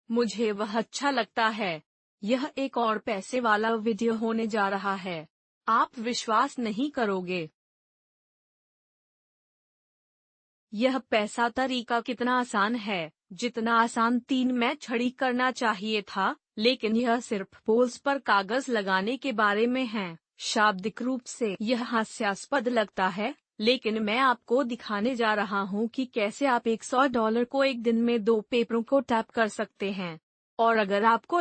मुझे वह अच्छा लगता है। यह एक और पैसे वाला वीडियो होने जा रहा है। आप विश्वास नहीं करोगे। यह पैसा तरीका कितना आसान है, जितना आसान 3 में छड़ी करना चाहिए था, लेकिन यह सिर्फ पोल्स पर कागज लगाने के बारे में है। शाब्दिक रूप से यह हास्यास्पद लगता है, लेकिन मैं आपको दिखाने जा रहा हूँ कि कैसे आप $100 को एक दिन में 2 पेपरों को टैप कर सकते हैं। और अगर आपको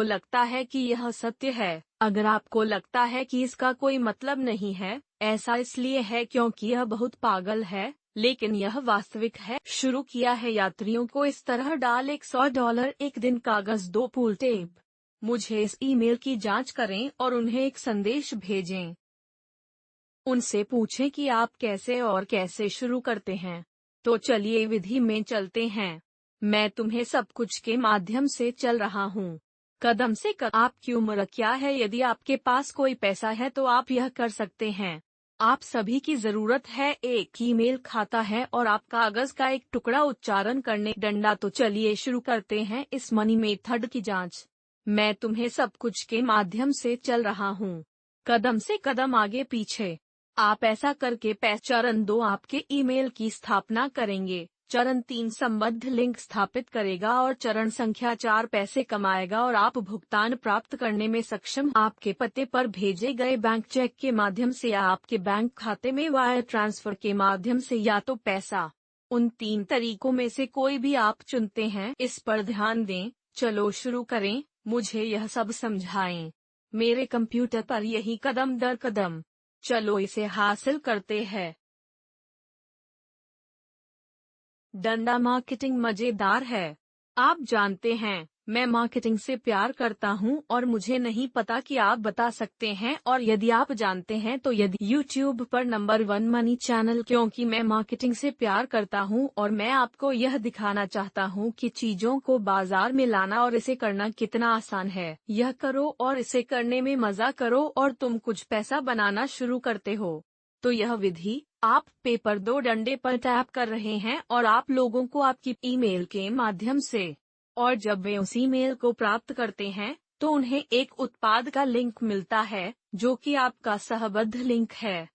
लगता है कि यह सत्य है, अगर आपको लगता है कि इसका कोई मतलब नहीं है, ऐसा इसलिए है क्योंकि यह बहुत पागल है, लेकिन यह वास्तविक है। शुरू किया है यात्रियों को इस तरह डाल $100 एक दिन कागज 2 पूल टेप। मुझे इस ईमेल की जांच करें और उन्हें एक संदेश भेजें। उनसे पूछें कि आप कैसे शुरू करते हैं। तो चलिए विधि में चलते हैं। मैं तुम्हें सब कुछ के माध्यम से चल रहा हूँ। कदम से कदम। आपकी उम्र क्या है? यदि आपके पास कोई पैसा है तो आप यह कर सकते हैं। आप सभी की जरूरत है एक ईमेल खाता है और आप कागज का एक टुकड़ा उच्चारण करने डंडा। तो चलिए शुरू करते हैं इस मनी मेथड की जांच। मैं तुम्हें सब कुछ के माध्यम से चल रहा हूँ। कदम से कदम आगे पीछे। आप ऐसा करके चरण 2 आपके ईमेल की स्थापना करेंगे। चरण 3 संबद्ध लिंक स्थापित करेगा और चरण संख्या 4 पैसे कमाएगा और आप भुगतान प्राप्त करने में सक्षम। आपके पते पर भेजे गए बैंक चेक के माध्यम से या आपके बैंक खाते में वायर ट्रांसफर के माध्यम से या तो पैसा। उन 3 तरीकों में से कोई भी आप चुनते हैं, इस पर ध्यान दें। चलो शुरू करें। मुझे यह सब समझाएं। मेरे कंप्यूटर पर यही कदम दर कदम। चलो इसे हासिल करते हैं। डंडा मार्केटिंग मजेदार है। आप जानते हैं, मैं मार्केटिंग से प्यार करता हूं और मुझे नहीं पता कि आप बता सकते हैं, और यदि आप जानते हैं तो यदि YouTube पर नंबर 1 मनी चैनल, क्योंकि मैं मार्केटिंग से प्यार करता हूं और मैं आपको यह दिखाना चाहता हूं कि चीजों को बाजार में लाना और इसे करना कितना आसान है। यह करो और इसे करने में मजा करो और तुम कुछ पैसा बनाना शुरू करते हो। तो यह विधि, आप पेपर 2 डंडे पर टैप कर रहे हैं और आप लोगों को आपकी ईमेल के माध्यम से, और जब वे उस ईमेल को प्राप्त करते हैं तो उन्हें एक उत्पाद का लिंक मिलता है, जो कि आपका सहबद्ध लिंक है।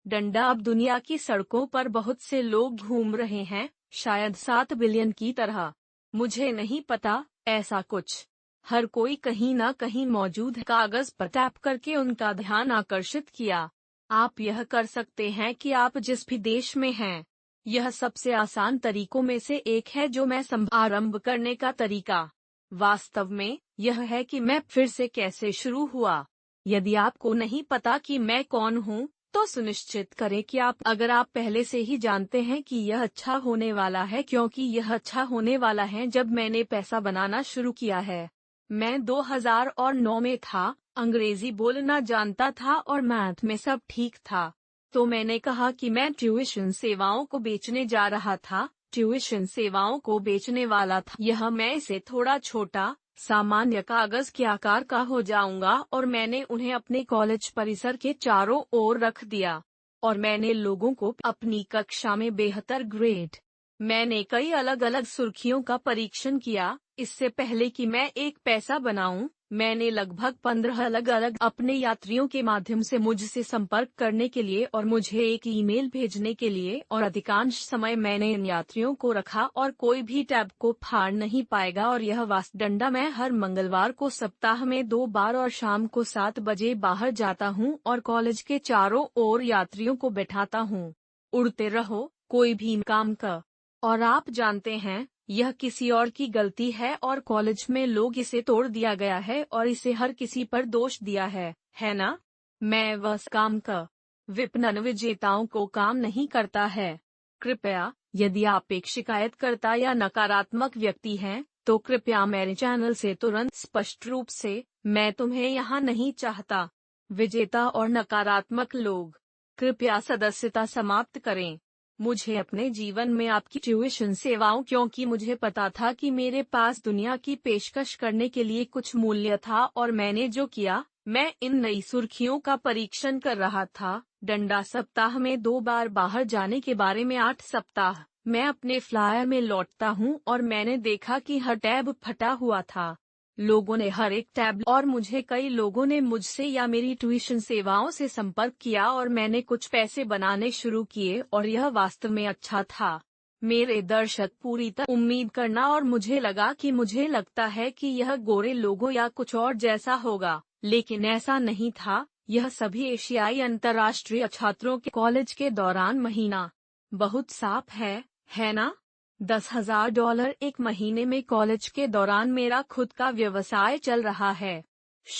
डंडा अब दुनिया की सड़कों पर बहुत से लोग घूम रहे हैं, शायद 7 बिलियन की तरह। मुझे नहीं पता, ऐसा कुछ। हर कोई कहीं ना कहीं मौजूद है। कागज पर टैप करके उनका ध्यान आकर्षित किया। आप यह कर सकते हैं कि आप जिस भी देश में हैं। यह सबसे आसान तरीकों में से एक है जो मैं आरंभ करने का तरीका। वास्तव में यह है कि मैं फिर से कैसे शुरू हुआ। यदि आपको नहीं पता कि मैं कौन हूँ, तो सुनिश्चित करें कि अगर आप पहले से ही जानते हैं कि यह अच्छा होने वाला है, क्योंकि यह अच्छा होने वाला है। जब मैंने पैसा बनाना शुरू किया है, मैं 2009 में था, अंग्रेजी बोलना जानता था और मैथ में सब ठीक था। तो मैंने कहा कि मैं ट्यूशन सेवाओं को बेचने जा रहा था, ट्यूशन सेवाओं को बेचने वाला था। मैं इसे थोड़ा छोटा, सामान्य कागज के आकार का हो जाऊंगा, और मैंने उन्हें अपने कॉलेज परिसर के चारों ओर रख दिया। और मैंने लोगों को अपनी कक्षा में बेहतर ग्रेड। मैंने कई अलग अलग सुर्खियों का परीक्षण किया। इससे पहले कि मैं एक पैसा बनाऊं, मैंने लगभग 15 अलग अलग अपने यात्रियों के माध्यम से मुझसे संपर्क करने के लिए और मुझे एक ईमेल भेजने के लिए, और अधिकांश समय मैंने इन यात्रियों को रखा और कोई भी टैब को फाड़ नहीं पाएगा। और यह डंडा मैं हर मंगलवार को सप्ताह में 2 बार और शाम को 7 बजे बाहर जाता हूँ और कॉलेज के चारों ओर यात्रियों को बैठाता हूँ। उड़ते रहो, कोई भी काम का। और आप जानते हैं, यह किसी और की गलती है और कॉलेज में लोग इसे तोड़ दिया गया है और इसे हर किसी पर दोष दिया है ना? मैं बस काम का विपणन विजेताओं को काम नहीं करता है। कृपया, यदि आप एक शिकायतकर्ता या नकारात्मक व्यक्ति हैं, तो कृपया मेरे चैनल से तुरंत स्पष्ट रूप से, मैं तुम्हें यहाँ नहीं चाहता। विजेता और नकारात्मक लोग, कृपया सदस्यता समाप्त करें। मुझे अपने जीवन में आपकी ट्यूशन सेवाओं, क्योंकि मुझे पता था कि मेरे पास दुनिया की पेशकश करने के लिए कुछ मूल्य था, और मैंने जो किया, मैं इन नई सुर्खियों का परीक्षण कर रहा था। डंडा सप्ताह में 2 बार बाहर जाने के बारे में 8 सप्ताह। मैं अपने फ्लायर में लौटता हूँ और मैंने देखा कि हर टैब फटा हुआ था। लोगों ने हर एक टैब और मुझे कई लोगों ने मुझसे या मेरी ट्यूशन सेवाओं से संपर्क किया और मैंने कुछ पैसे बनाने शुरू किए और यह वास्तव में अच्छा था। मेरे दर्शक पूरी तरह उम्मीद करना और मुझे लगा कि मुझे लगता है कि यह गोरे लोगों या कुछ और जैसा होगा, लेकिन ऐसा नहीं था। यह सभी एशियाई अंतर्राष्ट्रीय छात्रों के कॉलेज के दौरान महीना। बहुत साफ है ना? $10,000 एक महीने में कॉलेज के दौरान मेरा खुद का व्यवसाय चल रहा है।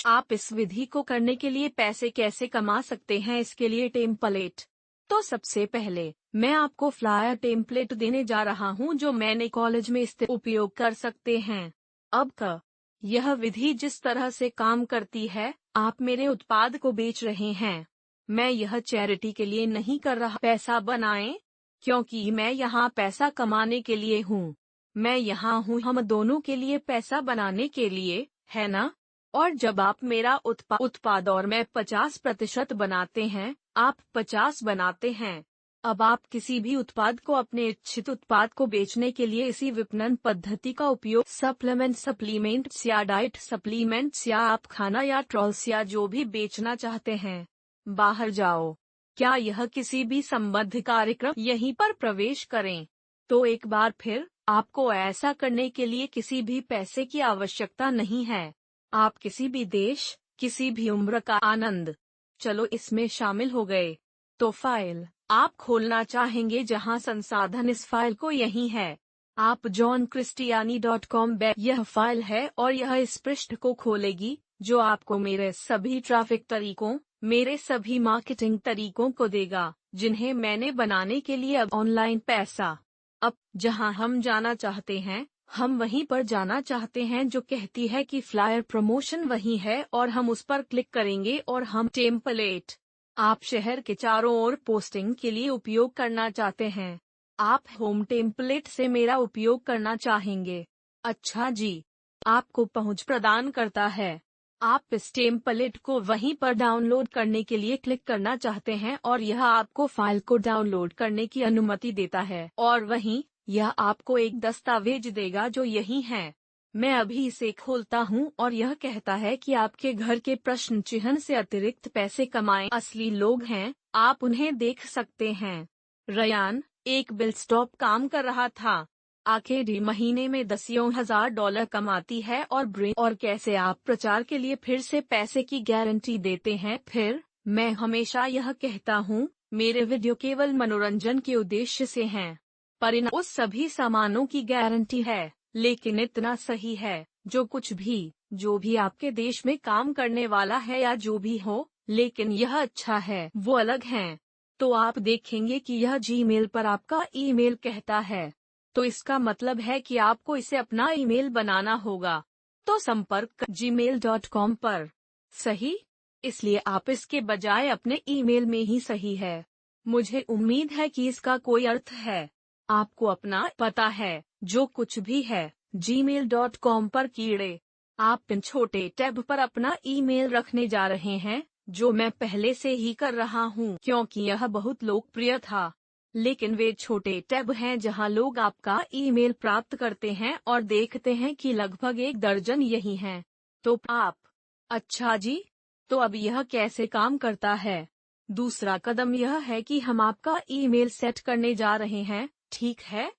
आप इस विधि को करने के लिए पैसे कैसे कमा सकते हैं, इसके लिए टेम्पलेट। तो सबसे पहले मैं आपको फ्लायर टेम्पलेट देने जा रहा हूं जो मैंने कॉलेज में उपयोग कर सकते हैं। अब यह विधि जिस तरह से काम करती है, आप मेरे उत्पाद को बेच रहे हैं। मैं यह चैरिटी के लिए नहीं कर रहा। पैसा बनाएं, क्योंकि मैं यहाँ पैसा कमाने के लिए हूँ। मैं यहाँ हूँ हम दोनों के लिए पैसा बनाने के लिए, है ना? और जब आप मेरा उत्पाद और मैं 50% बनाते हैं, आप 50 बनाते हैं। अब आप किसी भी उत्पाद को अपने इच्छित उत्पाद को बेचने के लिए इसी विपणन पद्धति का उपयोग सप्लीमेंट्स या डाइट सप्लीमेंट्स या आप खाना या ट्रॉल्स या जो भी बेचना चाहते हैं। बाहर जाओ। क्या यह किसी भी संबद्ध कार्यक्रम यहीं पर प्रवेश करें? तो एक बार फिर आपको ऐसा करने के लिए किसी भी पैसे की आवश्यकता नहीं है। आप किसी भी देश, किसी भी उम्र का आनंद। चलो इसमें शामिल हो गए। तो फाइल आप खोलना चाहेंगे जहां संसाधन इस फाइल को यही है। आप johnchristiani.com यह फाइल है और यह इस पृष्ठ को खोलेगी जो आपको मेरे सभी ट्रैफिक तरीकों, मेरे सभी मार्केटिंग तरीकों को देगा जिन्हें मैंने बनाने के लिए अब ऑनलाइन पैसा। अब जहां हम जाना चाहते हैं, हम वहीं पर जाना चाहते हैं जो कहती है कि फ्लायर प्रमोशन वही है और हम उस पर क्लिक करेंगे और हम टेम्पलेट आप शहर के चारों ओर पोस्टिंग के लिए उपयोग करना चाहते हैं। आप होम टेम्पलेट से मेरा उपयोग करना चाहेंगे। अच्छा जी, आपको पहुंच प्रदान करता है। आप इस टेम्पलेट को वहीं पर डाउनलोड करने के लिए क्लिक करना चाहते हैं और यह आपको फाइल को डाउनलोड करने की अनुमति देता है और वहीं यह आपको एक दस्तावेज देगा जो यही है। मैं अभी इसे खोलता हूँ और यह कहता है कि आपके घर के प्रश्न चिन्ह से अतिरिक्त पैसे कमाएं असली लोग हैं, आप उन्हें देख सकते हैं। रयान, एक बिल स्टॉप काम कर रहा था। आखिरी महीने में $10,000 कमाती है और कैसे आप प्रचार के लिए फिर से पैसे की गारंटी देते हैं। फिर मैं हमेशा यह कहता हूँ, मेरे वीडियो केवल मनोरंजन के उद्देश्य से हैं। परिणाम उस सभी सामानों की गारंटी है, लेकिन इतना सही है, जो भी आपके देश में काम करने वाला है या जो भी हो, लेकिन यह अच्छा है, वो अलग है। तो आप देखेंगे कि यह जीमेल पर आपका ईमेल कहता है। तो इसका मतलब है कि आपको इसे अपना ईमेल बनाना होगा। तो संपर्क gmail.com पर। सही? इसलिए आप इसके बजाय अपने ईमेल में ही सही है। मुझे उम्मीद है कि इसका कोई अर्थ है। आपको अपना पता है, जो कुछ भी है, gmail.com पर कीड़े। आप इन छोटे टैब पर अपना ईमेल रखने जा रहे हैं, जो मैं पहले से ही कर रहा हूं क्योंकि यह बहुत लोकप्रिय था। लेकिन वे छोटे टैब हैं जहां लोग आपका ईमेल प्राप्त करते हैं और देखते हैं कि लगभग 1 दर्जन यही हैं। तो आप अच्छा जी, तो अब यह कैसे काम करता है? दूसरा कदम यह है कि हम आपका ईमेल सेट करने जा रहे हैं, ठीक है?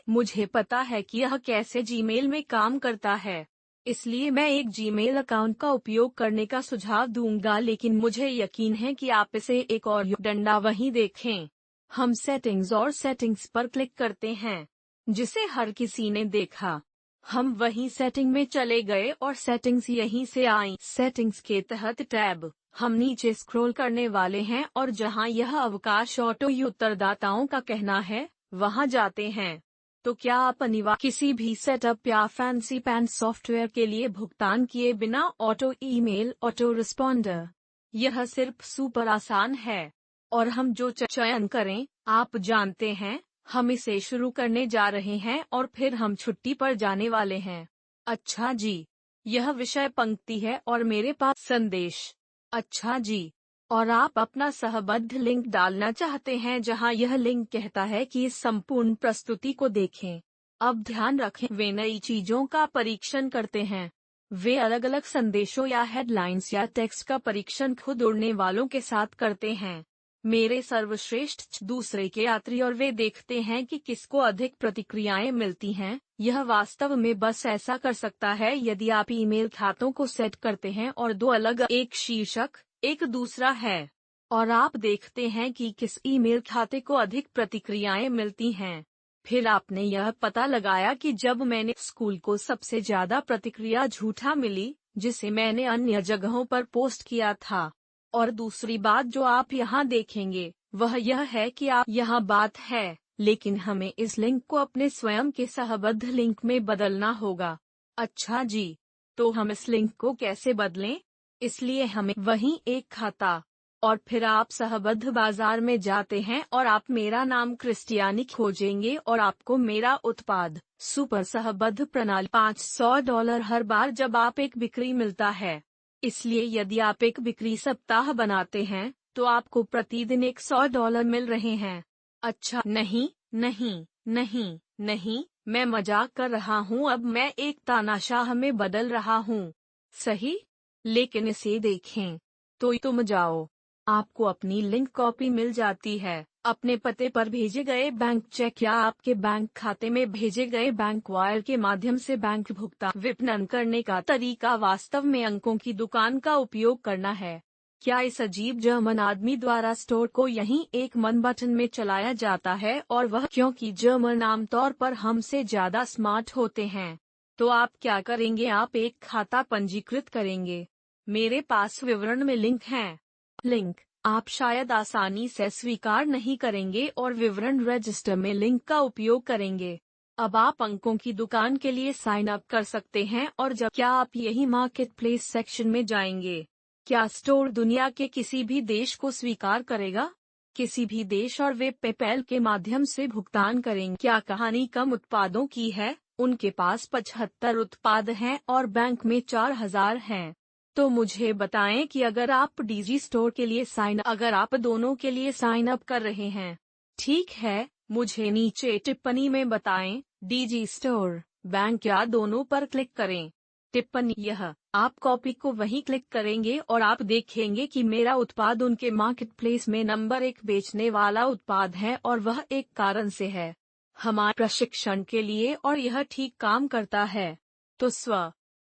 मुझे पता है कि यह कैसे जीमेल में काम करता है, इसलिए मैं एक जीमेल अकाउंट का उपयोग करने का सुझाव दूंगा, लेकिन मुझे यकीन है कि आप इसे एक और डंडा वहीं देखें। हम सेटिंग्स पर क्लिक करते हैं, जिसे हर किसी ने देखा। हम वहीं सेटिंग में चले गए और सेटिंग्स यहीं से आई। सेटिंग्स के तहत टैब हम नीचे स्क्रॉल करने वाले हैं और जहां यह अवकाश ऑटो उत्तरदाताओं का कहना है, वहां जाते हैं। तो क्या आप किसी भी सेटअप या फैंसी पैन सॉफ्टवेयर के लिए भुगतान किए बिना ऑटो ईमेल ऑटो रिस्पॉन्डर? यह सिर्फ सुपर आसान है और हम जो चयन करें, आप जानते हैं, हम इसे शुरू करने जा रहे हैं और फिर हम छुट्टी पर जाने वाले हैं। अच्छा जी, यह विषय पंक्ति है और मेरे पास संदेश। अच्छा जी, और आप अपना सहबद्ध लिंक डालना चाहते हैं जहां यह लिंक कहता है कि इस संपूर्ण प्रस्तुति को देखें। अब ध्यान रखें, वे नई चीजों का परीक्षण करते हैं। वे अलग अलग संदेशों या हेडलाइंस या टेक्स्ट का परीक्षण खुद उड़ने वालों के साथ करते हैं। मेरे सर्वश्रेष्ठ दूसरे के यात्री, और वे देखते हैं कि किसको अधिक प्रतिक्रियाएं मिलती हैं। यह वास्तव में बस ऐसा कर सकता है यदि आप ईमेल खातों को सेट करते हैं और दो अलग, एक शीर्षक एक दूसरा है, और आप देखते हैं कि किस ईमेल खाते को अधिक प्रतिक्रियाएं मिलती हैं। फिर आपने यह पता लगाया कि जब मैंने स्कूल को सबसे ज्यादा प्रतिक्रिया झूठा मिली, जिसे मैंने अन्य जगहों पर पोस्ट किया था। और दूसरी बात जो आप यहाँ देखेंगे वह यह है कि आप यहाँ बात है, लेकिन हमें इस लिंक को अपने स्वयं के सहबद्ध लिंक में बदलना होगा। अच्छा जी, तो हम इस लिंक को कैसे बदलें? इसलिए हमें वहीं एक खाता, और फिर आप सहबद्ध बाजार में जाते हैं और आप मेरा नाम क्रिस्टियानी खोजेंगे और आपको मेरा उत्पाद सुपर सहबद्ध प्रणाली $500 हर बार जब आप एक बिक्री मिलता है। इसलिए यदि आप एक बिक्री सप्ताह बनाते हैं तो आपको प्रतिदिन $100 मिल रहे हैं। अच्छा नहीं नहीं नहीं नहीं, मैं मजाक कर रहा हूँ। अब मैं एक तानाशाह में बदल रहा हूँ, सही? लेकिन इसे देखें, तो तुम जाओ, आपको अपनी लिंक कॉपी मिल जाती है। अपने पते पर भेजे गए बैंक चेक या आपके बैंक खाते में भेजे गए बैंक वायर के माध्यम से बैंक भुगतान। विपणन करने का तरीका वास्तव में अंकों की दुकान का उपयोग करना है। क्या इस अजीब जर्मन आदमी द्वारा स्टोर को यहीं एक मन बटन में चलाया जाता है, और वह क्योंकि जर्मन आमतौर पर हमसे ज्यादा स्मार्ट होते हैं। तो आप क्या करेंगे? आप एक खाता पंजीकृत करेंगे। मेरे पास विवरण में लिंक है। लिंक आप शायद आसानी से स्वीकार नहीं करेंगे और विवरण रजिस्टर में लिंक का उपयोग करेंगे। अब आप अंकों की दुकान के लिए साइन अप कर सकते हैं, और जब क्या आप यही मार्केट प्लेस सेक्शन में जाएंगे? क्या स्टोर दुनिया के किसी भी देश को स्वीकार करेगा? किसी भी देश, और वे पेपैल के माध्यम से भुगतान करेंगे। क्या कहानी कम उत्पादों की है? उनके पास 75 उत्पाद हैं और बैंक में 4000 हैं। तो मुझे बताएं कि अगर आप डीजी स्टोर के लिए अगर आप दोनों के लिए साइन अप कर रहे हैं, ठीक है, मुझे नीचे टिप्पणी में बताएं, डीजी स्टोर, बैंक या दोनों पर क्लिक करें। टिप्पणी यह, आप कॉपी को वहीं क्लिक करेंगे और आप देखेंगे कि मेरा उत्पाद उनके मार्केटप्लेस में नंबर 1 बेचने वाला उत्पाद है, और वह एक कारण से है, हमारे प्रशिक्षण के लिए, और यह ठीक काम करता है। तो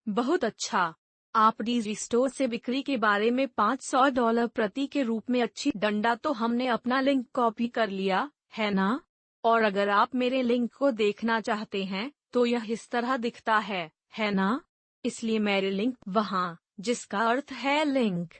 बहुत अच्छा। आप डीजी स्टोर से बिक्री के बारे में $500 प्रति के रूप में अच्छी डंडा। तो हमने अपना लिंक कॉपी कर लिया है ना? और अगर आप मेरे लिंक को देखना चाहते हैं तो यह इस तरह दिखता है ना? इसलिए मेरे लिंक वहाँ, जिसका अर्थ है लिंक।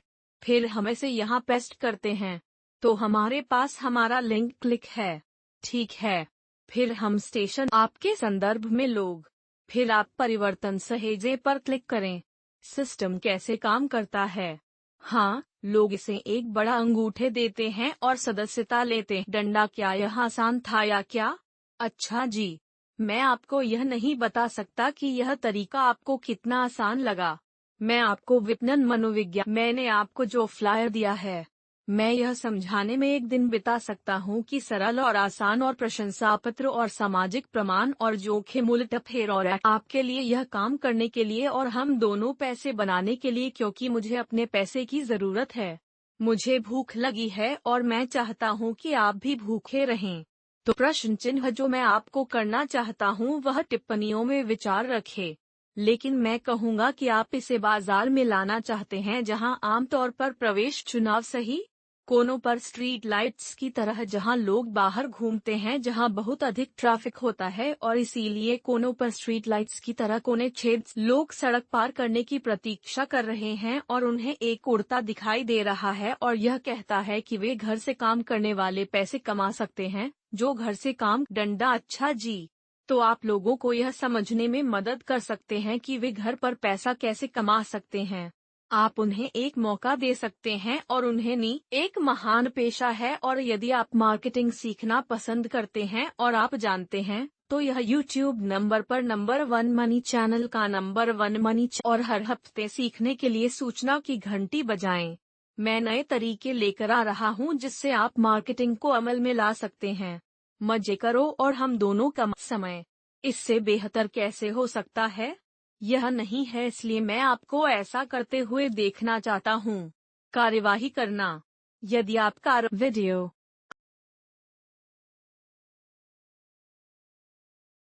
फिर हम इसे यहाँ पेस्ट करते हैं, तो हमारे पास हमारा लिंक क्लिक है, ठीक है। फिर हम स्टेशन आपके संदर्भ में लोग, फिर आप परिवर्तन सहेजे पर क्लिक करें। सिस्टम कैसे काम करता है? हाँ, लोग इसे एक बड़ा अंगूठे देते हैं और सदस्यता लेते हैं। डंडा, क्या यह आसान था या क्या? अच्छा जी, मैं आपको यह नहीं बता सकता कि यह तरीका आपको कितना आसान लगा। मैं आपको विपणन मनोविज्ञान, मैंने आपको जो फ्लायर दिया है, मैं यह समझाने में एक दिन बिता सकता हूँ कि सरल और आसान और प्रशंसा पत्र और सामाजिक प्रमाण और जोखिम उलटफेर और आपके लिए यह काम करने के लिए, और हम दोनों पैसे बनाने के लिए, क्योंकि मुझे अपने पैसे की जरूरत है। मुझे भूख लगी है और मैं चाहता हूँ कि आप भी भूखे रहें। तो प्रश्न चिन्ह जो मैं आपको करना चाहता हूँ वह टिप्पणियों में विचार रखें। लेकिन मैं कहूँगा कि आप इसे बाजार में लाना चाहते हैं जहाँ आमतौर पर प्रवेश चुनाव सही कोनों पर स्ट्रीट लाइट्स की तरह, जहां लोग बाहर घूमते हैं, जहां बहुत अधिक ट्रैफिक होता है, और इसीलिए कोनों पर स्ट्रीट लाइट्स की तरह कोने छेद, लोग सड़क पार करने की प्रतीक्षा कर रहे हैं और उन्हें एक उड़ता दिखाई दे रहा है और यह कहता है कि वे घर से काम करने वाले पैसे कमा सकते हैं, जो घर से काम डंडा। अच्छा जी, तो आप लोगों को यह समझने में मदद कर सकते हैं कि वे घर पर पैसा कैसे कमा सकते हैं। आप उन्हें एक मौका दे सकते हैं और उन्हें नहीं, एक महान पेशा है। और यदि आप मार्केटिंग सीखना पसंद करते हैं और आप जानते हैं, तो यह YouTube नंबर पर नंबर 1 मनी चैनल का नंबर 1 मनी, और हर हफ्ते सीखने के लिए सूचना की घंटी बजाएं। मैं नए तरीके लेकर आ रहा हूँ जिससे आप मार्केटिंग को अमल में ला सकते हैं। मजे करो और हम दोनों का समय इससे बेहतर कैसे हो सकता है? यह नहीं है, इसलिए मैं आपको ऐसा करते हुए देखना चाहता हूँ। कार्यवाही करना। यदि आपका वीडियो